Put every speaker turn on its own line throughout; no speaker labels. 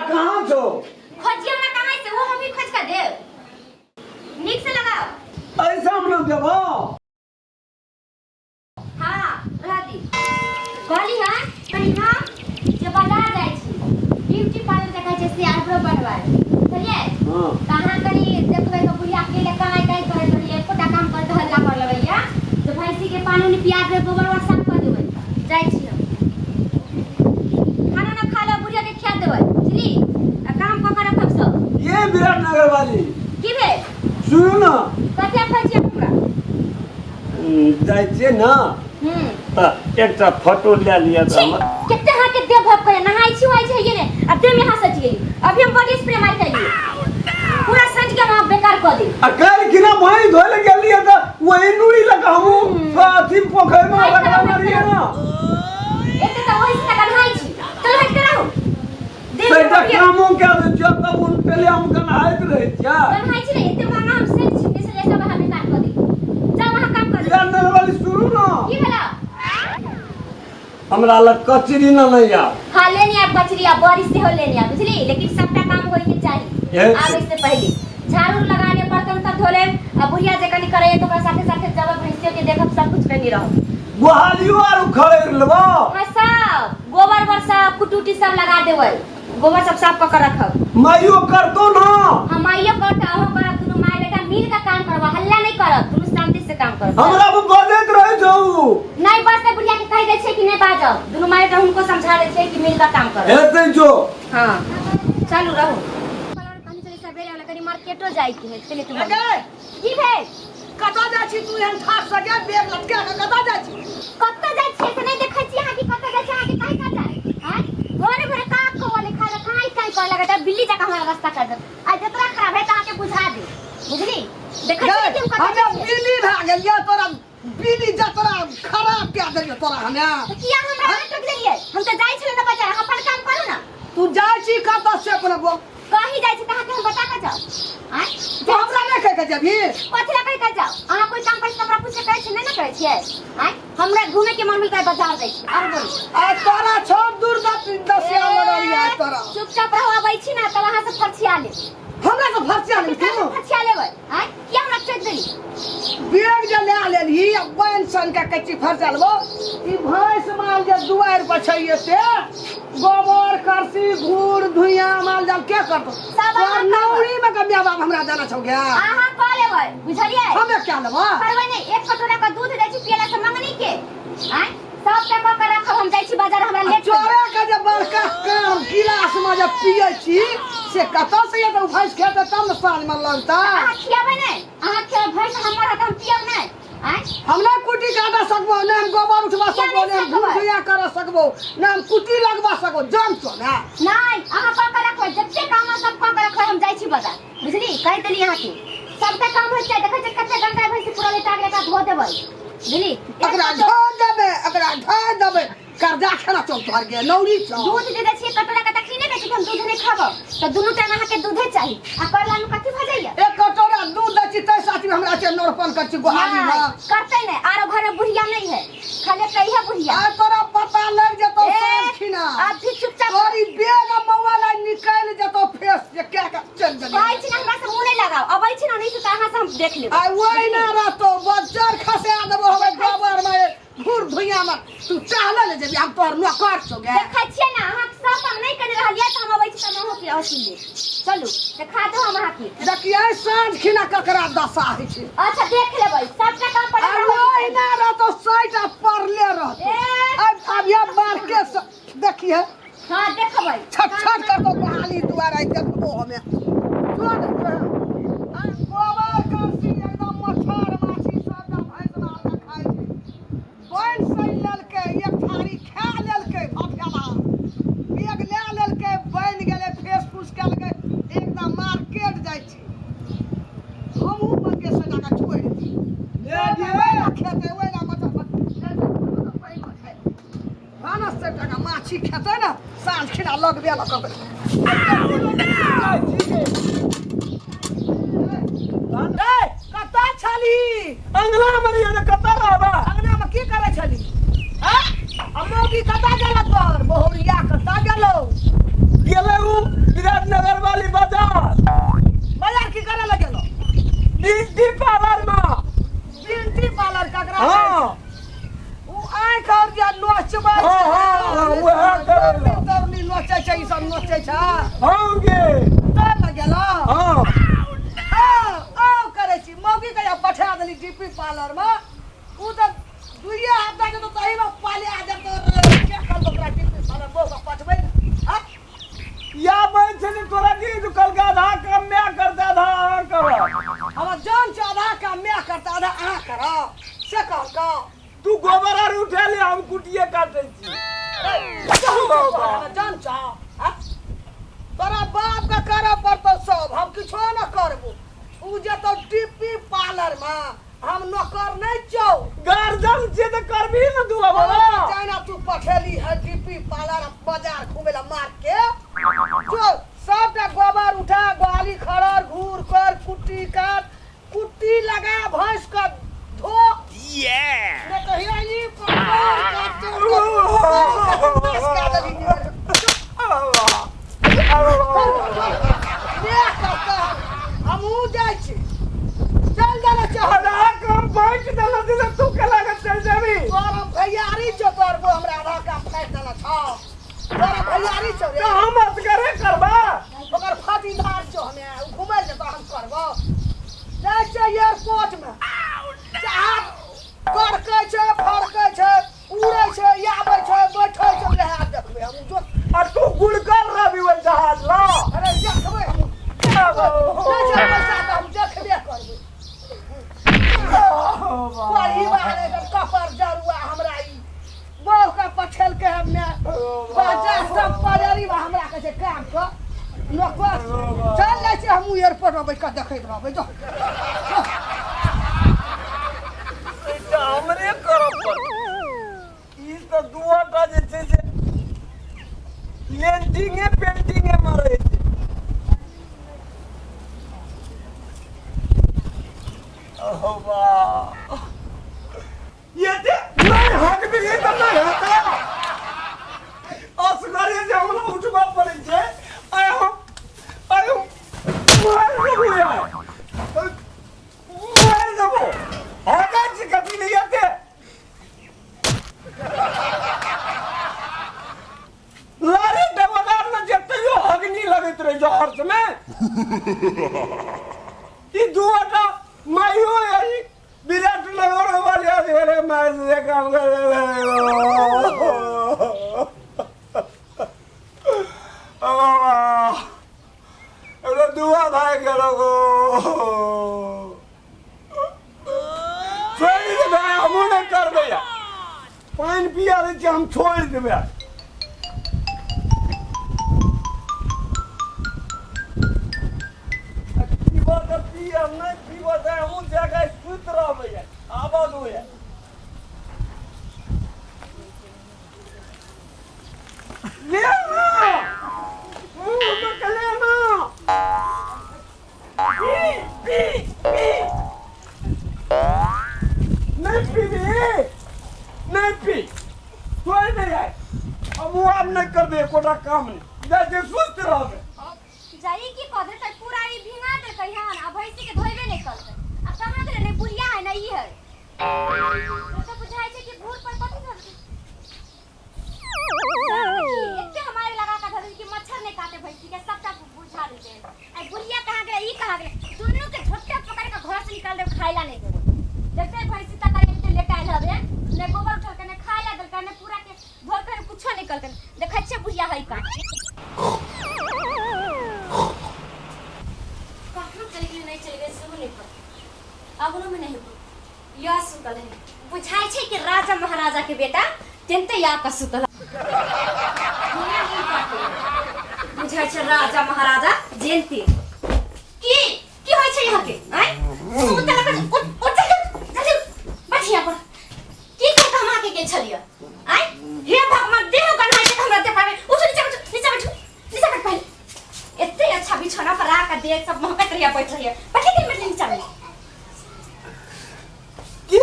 कहाँ छो?
खोजिए हमरा कहाँ से वो हम ही खोज कर देव। नीक से लगाओ।
ऐसा हम लोग देबो।
हाँ रह दी। कहली हां कहीं हम जे बाजार जाय छी ब्यूटी पार्लर देखै छै से आइब्रो बनवाए बुझलिए।
हां
कहाँ करी देखबै तो बुढ़िया अकेले कहाँ काई करे तो एको टा काम कर हल्ला कर लगैया जो भैंसी के पानी नि पिया दे गोबर वर साफ कर देबै जाय छी हम। खाना ना खा लो बुढ़िया के खिया देबै बुझली आ काम क के रखब सब।
ये विराटनगर वाली
की बे
सुनो ना
कते खोजिए हमरा
जाय छे ना एकटा फोटो ले लिया तो हम
कितने हां के देव भप करे नहाई छी होई छै ये ने अब देह में यहां सच गई अभी हम बॉडी स्प्रे मार के लिए पूरा सज के वहां बेकार कर दी।
अकल किना भाई धोले गेलिए त वही नुड़ी लगा हम साथी पोखर में लगा मारिए ना
एते त वही से नहाई छी चल हट के रहू
सेटा कामों क्या जब तक उन पहले हम कनाइत रहे क्या
नहाई छी नहीं एते वहां हम से छी से जैसा वहां बेकार कर दी जा वहां काम कर
विराटनगर वाली सुनो ना
की भेला
हमरा लग कचरी ना नहीं आ
हां लेनी आप कचरी आप बारिश से हो लेनी आप बुझली लेकिन सबटा काम होई के चाहिए आवे से पहले झाड़ू लगाने बर्तन तक धोले अब बुढ़िया जे कनी करे तो ओकरा साथे साथे जब भैंसियों के देखब सब कुछ करनी रहो
गुहालियो आर उखड़े लेबो
हां सब गोबर वर्षा कुटुटी सब लगा देबै गोबर सब साफ क के रखब
माइयो करतो ना
हम आइयो करता हो करब दुनु माय बेटा मिल के काम करबा हल्ला नहीं करब दुनु शांति से काम करब
हमरा को बजैत रहे छौ
नहीं बस से बुढ़िया के कह दे छै कि नहीं बाजब दुनु माय बेटा उनको समझा दे छै कि मिल के काम करब
हेतै जो
हां चलू रहो कनी चले सवेरे वाला कनी मार्केटो जाई के है चले तुम की भेल
कता जा छी तू एहन ठाक सके बेग लटका के कता जा छी
कत्ता जाय छी से नहीं देखै छी अहाँ की कत्ता जाय छी अहाँ के काहे कत्ता हैं घरे घरे का को वाले खा काहे काहे कर लगा बिल्ली जका हमरा रास्ता कर दे आज जतरा खराब है त अहाँ के बुझा दे बुझली देखै छी कि हम कत्ता
हम बिल्ली भ गेलिए तोरा बिल्ली जतरा खराब के देलिए तोरा हमे
किया हमरा हाथ टक देलिए हम त जाय छी ना बाजार अपन काम करू ना
तू जाय छी कता से अपन
कहीं जाय छी त अहाँ के हम बता के जाओ हैं
तो हमरा नहीं कह के जबी
कथि ला कह के जाओ अहाँ कोई काम पैसा हमरा पूछे कहै छी नहीं ना कहै छियै हैं हमरा घूमे के मन मिलता है बाजार जाय छी और बोल
आ तोरा छोड़ दूर दसिया लगलिए तोरा
चुपचाप रहो आबै छी ना त वहां से फरछिया ले
हमरा से फरसिया ले तू
फरछिया लेबै हैं किया हमरा चोट देली
बेग जे ले लेली बन सन के कच्ची फरसिया लेबो ई भैंस माल जे दुआर पर छै एते गोबर करसी घूर धुइया माल जाल के करतो
सब
और नौरी में कबिया बाप हमरा जाना छौ गया
अहाँ क लेबै बुझलियै
हमे क्या लेबो
करबै नहीं एक कटोरा का दूध दै छी पियला से मंगनी के हैं सब टका के रखब हम जाय छी बाजार हमरा ले
चोरे के जे बड़का काम गिलास में जे पियै छी से कतौ से ये तो भैंस खेत तब न साँझ में लगता
अहाँ खियाबै नहीं अहाँ के भैंस हमर हम पियब नहीं हैं
हम ना कुटी काटा सकबो ना हम गोबर उठवा सकबो ना हम धुइया कर सकबो ना हम कुटी लगवा सकबो जान तो ना
नहीं अहाँ क के रखबै जत्ते काम सब क के रखबै हम जाय छी बाजार बुझली कह देली अहाँ के सबटा काम होय छै देखै छी कते गंगा भैंस पूरा लेटा लेटा धो देबै बुझली
अकरा ढा देबे कर्जा खाना चल तोहर के नौरी चल
दूध दे दै छी कटोरा के तखनी नहीं कहै छी हम दूध नहीं खाबो त दुनु टाइम अहाँ के दूधे चाही आ करला में कथि भ जाइए
एक कटोरा दूध दै छी तै साथी में हमरा के नोरपन कर छी गोहाली में
करते नहीं आरो घर में बुढ़िया नहीं है खाली कहिया बुढ़िया
आ तोरा पता लग जतो साखिना
अब भी चुपचाप
तोरी बेग मोबाइल निकाल जतो फेस जे क्या का चल गेली
कहै छी ना हमरा से मुंह नहीं लगाओ अबै छी ना नहीं तो अहाँ से हम देख लेब
आ वही ना रहतो बच्चर खसे देबो हमे गोबर में घूर धुइया में तू चाहले ले जेबी हम तोर नौकर छौ गे
देखै छियै ना अहाँ सब काम नहीं कर रहलिए त हम अबै छी त हम के असी ले चलू देखा दो हम अहाँ के
देखिए साँझ खिना ककरा दशा है छै
अच्छा देख लेबै सबटा काम पर
वही ना रहतो साइड परले रहतो अब ये बार के देखिए
हां देखबै
छट छट कर तो गोहाली दुआर आई देखबो हमे सुन गोबर करसी एकदम मच्छर माछी सब दा भैंस माल खाइ छै बन सै लेलकै एक थारी खा लेलकै भफेला बेग ले लेलकै बन गेलै फेस फूस केलकै एकदम मार्केट जाइ छै हमहू बगे से जाके छोड़ दी ले जे खेते ओइ ना मच्छर भानस से टका माछी खेते ना साँझ खिना लगबे ल करबै कता छली
अंगना में ये कता रहबा
अंगना में की करे छली हैं अम्मो की कता गेल तोर बहुरिया कता गेलो
गेले उ
बेचे छ
हाँ गे
तर लगेला
हाँ
आ करे छी मौगी के पठा देली डीपी पार्लर में उ त दुइये हफ्ता के तो तही में पाले आ जब तो के कल बकरा डीपी पार्लर बो का पठबै हां
या बैठ ने तोरा की जो कल का आधा काम मैं करता था करो
हम जान से आधा काम मैं करता आधा आ करो से कह का
तू गोबर आर उठा ले हम कुटिए काटे छी
जान चा तोरा बाप का करे पड़तो सब हम किछो न करबो उ जे तो डीपी पार्लर में हम नौकर नहीं चौ
गार्जन से तो करबी न तू बाबा
जाना तू पठेली है डीपी पार्लर बाजार घूमेला मार के जो सबटा गोबर उठा गाली खड़र घूर कर कुट्टी काट कुट्टी लगा भैंस का धो ये तो हियानी हमू जाइ छी चल जाना
आधा काम बैठ देला दिल तू के लागत चल जाबी
तोरा भैयारी जो करबो हमरा आधा काम कर देला छ तोरा भैयारी छौ रे
तो हम मत करे करबा
ओकर फाटीदार छौ हमे घुमै जे हम करबो जाइ छै एयरपोर्ट में चाह करके छै फड़के छै उड़ै छै आबै छै बैठै छै रहा देखबै हम जो
और तू गुड़कर रवि वो जहाज ला
अरे देखबै हम पैसा तो हम देखबे करबै परिवार एकर कपर जरुआ हमरा ई बहु का पछल के हमने बाजार सब पजरी बा हमरा के से काम क नौकर चल ले छै हम एयरपोर्ट में बैठ के देखैत रहबै जो
तो हमरे करो पर ई तो दुआटा जे छै से लेंटिंग पेंटिंग मारे छै ओहो वाह ये दे नहीं हक भी ये तो नहीं होता असगरे जे हमरा उठबा पड़े छै आयो मार गया मार देबो आगा जी कभी नहीं आते लारे देवदार में जते यो अग्नि लगत रहे जहर में ई दुआटा मायो आई विराट नगर वाले आदि मार दे काम कर अरे दुआ भाई करो गो छोड़ दे भाई हम नहीं कर भैया पानी पिया दे हम छोड़ दे भैया पीवा का पिया नहीं पीवा दे हम जगह सुत रह भैया आवाज हो है ले ना मुंह में कले ना पी नहीं पी नहीं पी कोई नहीं है अब वो आप नहीं कर दे कोटा काम नहीं जैसे सुस्त रहोगे
जाई की कदे तक पूरा ई भिंगा दे कहियान आ भैंसी के धोइबे नहीं करते अब कहां के रे बुढ़िया है नहीं है तो बुझाई छै कि भूर पर कथि धरती एते हमारे लगा का धरती कि मच्छर नहीं काटे भैंसी के सबटा बुझा देते ए बुढ़िया कहां के ई कहां के दोनों के झोटे पकड़ के घर से निकाल दे खाइला नहीं दे जैसे भैंसी तक एते लेके आइल हबे ने गोबर उठा के ने खाइला दल के ने पूरा के घर के कुछो निकल के देखै छै बुढ़िया है का नहीं चल गए सुन नहीं पर अगनो में नहीं या सुतल है बुझाई छै कि राजा महाराजा के बेटा तेनते या का सुतल बुझाई छै राजा महाराजा जेनते की होय छै यहाँ के आय सुतल उठ जल्दी बैठिया पर की कहता हम आके के छलिया आय हे भगवान देह गन है हमरा दे पावे उठ नीचे बैठ पहले इतने अच्छा बिछौना पर आकर देख सब महकत रहिया बैठ रहिया बैठे के मिल नीचे में
जी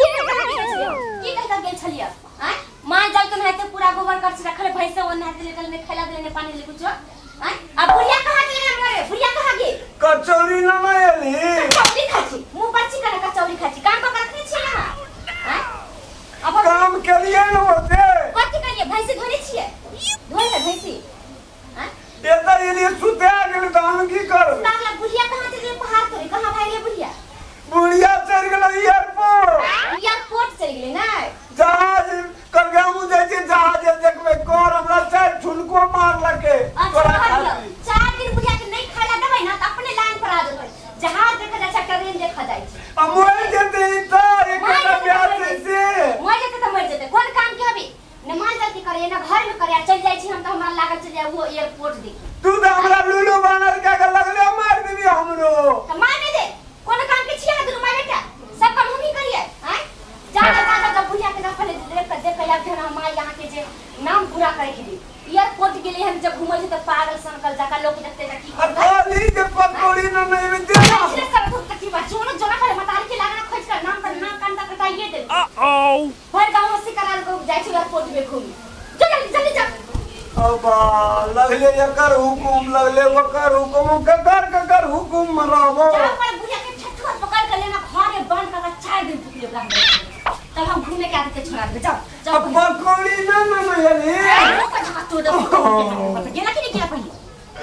की कहता गेल छलिया हां मान जाल तो नहाते पूरा गोबर कर रखले भैंसे वो नहाते निकल में खैला देने पानी ले कुछ हां अब बुढ़िया कहां गेल हमरे बुढ़िया कहां गेल
कचौरी ना आली
कचौरी खाची मुंह बच्ची करे कचौरी खाची काम तो करते छी ना हां अब
काम के लिए न होते
कथि करिए भैंसी धोने छिए धोले भैंसी
लिए सुते गेल तो हम की करू?
ताला बुढ़िया कहाँ चली पहाड़ तोड़े? कहाँ भाई ये बुढ़िया?
बुढ़िया चल गेल एयरपोर्ट।
एयरपोर्ट चल गेले ना?
जहाज कर गया मुझे जे जहाज देखबे कर हमरा चार ठुनको मार लके।
अच्छा भाई 4 दिन बुढ़िया के नहीं खाला देबै ना त अपने लाइन पर आ जेबै। जहाज देखा जाय छै, ट्रेन देखा जाय छै।
अब मर जेते त एकटा ब्याह से
मर जेते त मर जेते। कोन काम के हबी? न मान जल्दी करे ना घर में करे चल जाय छी हम त हमरा लागल चल जाय वो एयरपोर्ट देखी।
तू तो हमरा लुलु बानर के लगले मार देबी हमरो।
त मार दे कोन काम के छिया दुनु मार बेटा सब काम हम ही करिए हैं। जा बुढ़िया के ना पहले देख या फिर हम यहां के जे नाम पूरा करे के दी। एयरपोर्ट के लिए हम जब घूमे छै त पागल सनकल जाका लोग देखते त की
अली के पकौड़ी न नहीं में दे
इसलिए सब तो तकलीफ है जोनो जोना करे मतारी के लागना खोज कर नाम पर नाम कांदा कटाइए दे। भर गांव से कराल को जाय छै एयरपोर्ट में घूमी। जल्दी जल्दी जा।
अबा लगले एकर हुकुम लगले ओकर हुकुम ककर हुकुम मराबो।
जा पर बुढ़िया के छठुआ पकड़ कर लेना घर में बंद कर 4 दिन भूख लेगा तब हम घूमे के आते छोड़ा दे। जाओ जाओ
पकौड़ी न यानी
तो दो गेला कि नहीं गेला पहले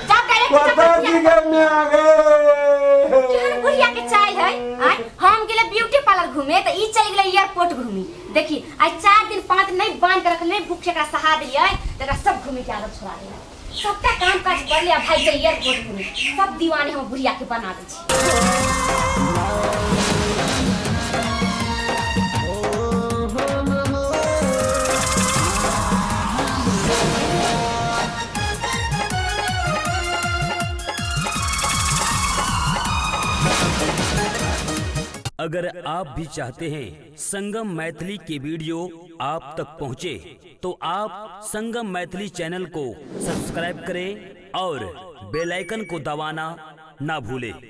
जा डायरेक्ट
पता की करने आ गए।
केहन बुढ़िया के चाय है आय हम गेले ब्यूटी पार्लर घूमे त ई चल गेले एयरपोर्ट घूमी। देखी आज 4 दिन 5 दिन नहीं बांध के रखले भूख एकरा सहा दिए तकरा सब घूमे के आदत छोड़ा दे। सबका काम काज कर लिया भाई जे एयरपोर्ट घूमे सब दीवाने हम बुढ़िया के बना दे छी।
अगर आप भी चाहते हैं संगम मैथिली के वीडियो आप तक पहुंचे तो आप संगम मैथिली चैनल को सब्सक्राइब करें और बेल आइकन को दबाना ना भूलें।